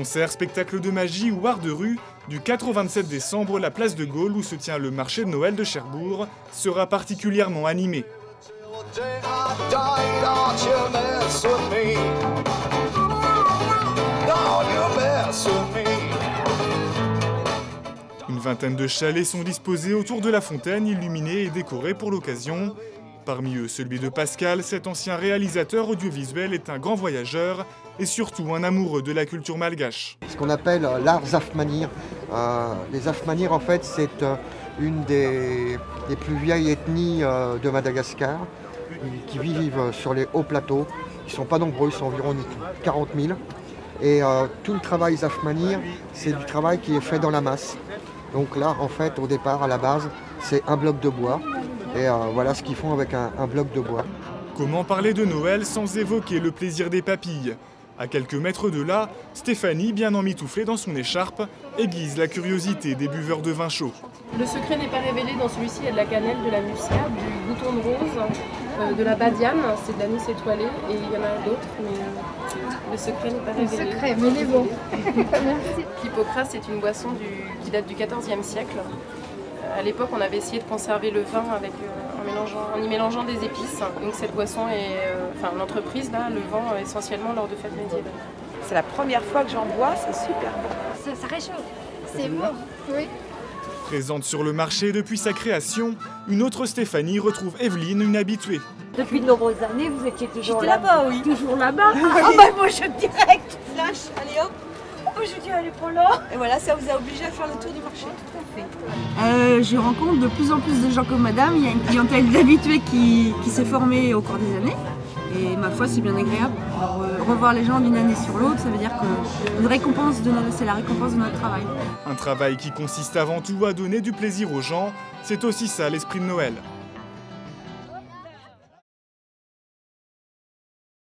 Concerts, spectacles de magie ou art de rue, du 4 au 27 décembre, la place de Gaulle, où se tient le marché de Noël de Cherbourg, sera particulièrement animée. Une vingtaine de chalets sont disposés autour de la fontaine, illuminés et décorés pour l'occasion. Parmi eux, celui de Pascal, cet ancien réalisateur audiovisuel est un grand voyageur et surtout un amoureux de la culture malgache. Ce qu'on appelle l'art Zafmanir. Les Zafmanir, en fait, c'est une des plus vieilles ethnies de Madagascar qui vivent sur les hauts plateaux. Ils ne sont pas nombreux, ils sont environ 40 000. Et tout le travail Zafmanir, c'est du travail qui est fait dans la masse. Donc là, en fait, au départ, à la base, c'est un bloc de bois. Et voilà ce qu'ils font avec un bloc de bois. Comment parler de Noël sans évoquer le plaisir des papilles? À quelques mètres de là, Stéphanie, bien emmitouflée dans son écharpe, aiguise la curiosité des buveurs de vin chaud. Le secret n'est pas révélé, dans celui-ci il y a de la cannelle, de la muscade, du bouton de rose, de la badiane, c'est de l'anis étoilé, et il y en a d'autres, mais le secret n'est pas révélé. Le secret, mais il est bon. Merci. L'hypocras, c'est une boisson qui date du XIVe siècle. À l'époque, on avait essayé de conserver le vin en y mélangeant des épices. Donc cette boisson l'entreprise là, le vend essentiellement lors de fêtes médiévales. C'est la première fois que j'en bois, c'est super bon. Ça réchauffe. C'est bon, oui. Présente sur le marché depuis sa création, une autre Stéphanie retrouve Evelyne, une habituée. Depuis de nombreuses années, vous étiez toujours là-bas, oui. Toujours là-bas. Ah bah moi je direct, flash, allez hop. Oh, je dis, elle est pas là. Et voilà, ça vous a obligé à faire le tour du marché. Tout à fait. Je rencontre de plus en plus de gens comme madame. Il y a une clientèle d'habitués qui s'est formée au cours des années. Et ma foi, c'est bien agréable. Alors, revoir les gens d'une année sur l'autre, ça veut dire que c'est la récompense de notre travail. Un travail qui consiste avant tout à donner du plaisir aux gens. C'est aussi ça l'esprit de Noël.